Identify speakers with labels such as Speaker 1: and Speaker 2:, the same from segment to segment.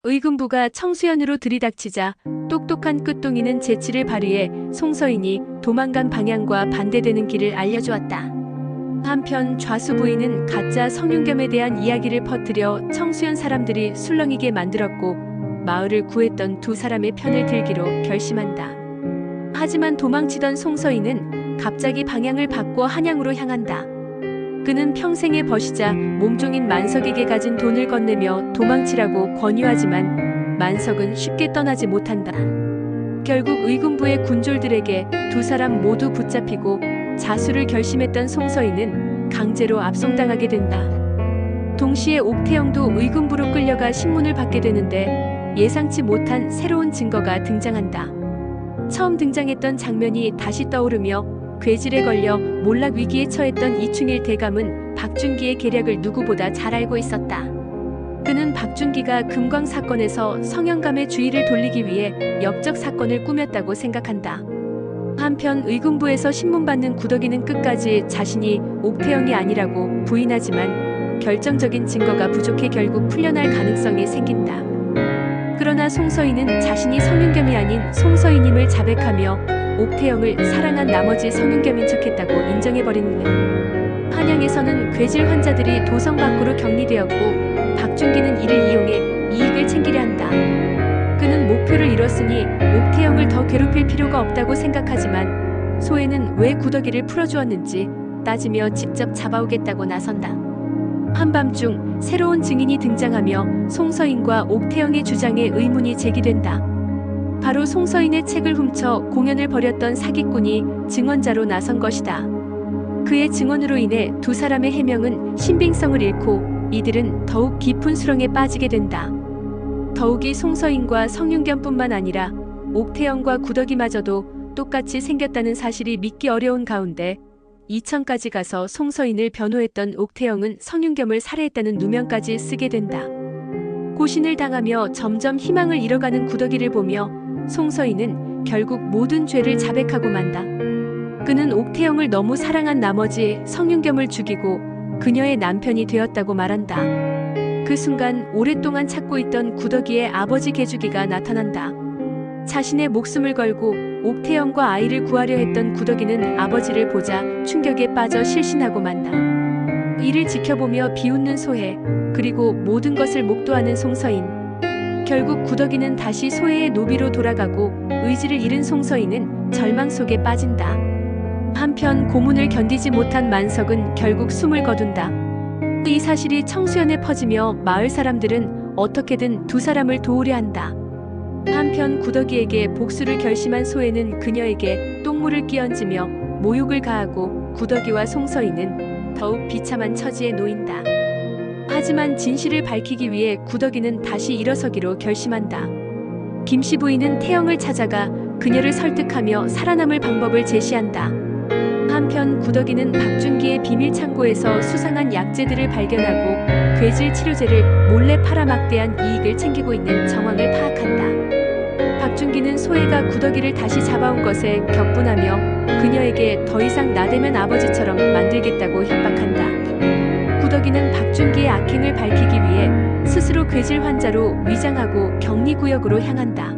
Speaker 1: 의금부가 청수연으로 들이닥치자 똑똑한 끝동이는 재치를 발휘해 송서인이 도망간 방향과 반대되는 길을 알려주었다. 한편 좌수 부인은 가짜 성윤겸에 대한 이야기를 퍼뜨려 청수연 사람들이 술렁이게 만들었고 마을을 구했던 두 사람의 편을 들기로 결심한다. 하지만 도망치던 송서인은 갑자기 방향을 바꿔 한양으로 향한다. 그는 평생의 벗이자 몸종인 만석에게 가진 돈을 건네며 도망치라고 권유하지만 만석은 쉽게 떠나지 못한다. 결국 의금부의 군졸들에게 두 사람 모두 붙잡히고 자수를 결심했던 송서인은 강제로 압송당하게 된다. 동시에 옥태영도 의금부로 끌려가 신문을 받게 되는데 예상치 못한 새로운 증거가 등장한다. 처음 등장했던 장면이 다시 떠오르며 괴질에 걸려 몰락 위기에 처했던 이충일 대감은 박준기의 계략을 누구보다 잘 알고 있었다. 그는 박준기가 금광 사건에서 성현감의 주의를 돌리기 위해 역적 사건을 꾸몄다고 생각한다. 한편 의금부에서 신문받는 구덕이는 끝까지 자신이 옥태영이 아니라고 부인하지만 결정적인 증거가 부족해 결국 풀려날 가능성이 생긴다. 그러나 송서인은 자신이 성윤겸이 아닌 송서인임을 자백하며 옥태영을 사랑한 나머지 성윤겸인 척했다고 인정해버린다. 한양에서는 괴질 환자들이 도성 밖으로 격리되었고 박준기는 이를 이용해 이익을 챙기려 한다. 그는 목표를 이뤘으니 옥태영을 더 괴롭힐 필요가 없다고 생각하지만 소혜는 왜 구더기를 풀어주었는지 따지며 직접 잡아오겠다고 나선다. 한밤중 새로운 증인이 등장하며 송서인과 옥태영의 주장에 의문이 제기된다. 바로 송서인의 책을 훔쳐 공연을 벌였던 사기꾼이 증언자로 나선 것이다. 그의 증언으로 인해 두 사람의 해명은 신빙성을 잃고 이들은 더욱 깊은 수렁에 빠지게 된다. 더욱이 송서인과 성윤겸뿐만 아니라 옥태영과 구덕이마저도 똑같이 생겼다는 사실이 믿기 어려운 가운데 이천까지 가서 송서인을 변호했던 옥태영은 성윤겸을 살해했다는 누명까지 쓰게 된다. 고신을 당하며 점점 희망을 잃어가는 구덕이를 보며 송서인은 결국 모든 죄를 자백하고 만다. 그는 옥태영을 너무 사랑한 나머지 성윤겸을 죽이고 그녀의 남편이 되었다고 말한다. 그 순간 오랫동안 찾고 있던 구덕이의 아버지 개주기가 나타난다. 자신의 목숨을 걸고 옥태영과 아이를 구하려 했던 구덕이는 아버지를 보자 충격에 빠져 실신하고 만다. 이를 지켜보며 비웃는 소혜, 그리고 모든 것을 목도하는 송서인. 결국 구덕이는 다시 소혜의 노비로 돌아가고 의지를 잃은 송서인은 절망 속에 빠진다. 한편 고문을 견디지 못한 만석은 결국 숨을 거둔다. 이 사실이 청수연에 퍼지며 마을 사람들은 어떻게든 두 사람을 도우려 한다. 한편 구덕이에게 복수를 결심한 소혜는 그녀에게 똥물을 끼얹으며 모욕을 가하고 구덕이와 송서인은 더욱 비참한 처지에 놓인다. 하지만 진실을 밝히기 위해 구덕이는 다시 일어서기로 결심한다. 김씨 부인은 태영을 찾아가 그녀를 설득하며 살아남을 방법을 제시한다. 한편 구덕이는 박준기의 비밀 창고에서 수상한 약재들을 발견하고 괴질 치료제를 몰래 팔아 막대한 이익을 챙기고 있는 정황을 파악한다. 박준기는 소혜가 구덕이를 다시 잡아온 것에 격분하며 그녀에게 더 이상 나대면 아버지처럼 만들겠다고 협박한다. 구덕이는 박준기의 악행을 밝히기 위해 스스로 괴질 환자로 위장하고 격리구역으로 향한다.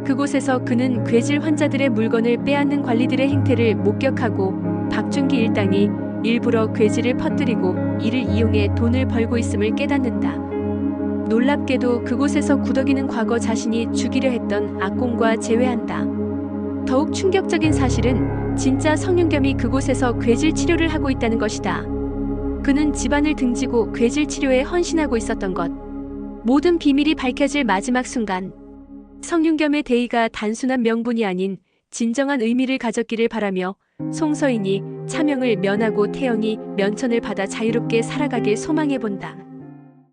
Speaker 1: 그곳에서 그는 괴질 환자들의 물건을 빼앗는 관리들의 행태를 목격하고 박준기 일당이 일부러 괴질을 퍼뜨리고 이를 이용해 돈을 벌고 있음을 깨닫는다. 놀랍게도 그곳에서 구덕이는 과거 자신이 죽이려 했던 악공과 재회한다. 더욱 충격적인 사실은 진짜 성윤겸이 그곳에서 괴질 치료를 하고 있다는 것이다. 그는 집안을 등지고 괴질 치료에 헌신하고 있었던 것. 모든 비밀이 밝혀질 마지막 순간 성윤겸의 대의가 단순한 명분이 아닌 진정한 의미를 가졌기를 바라며 송서인이 차명을 면하고 태영이 면천을 받아 자유롭게 살아가길 소망해본다.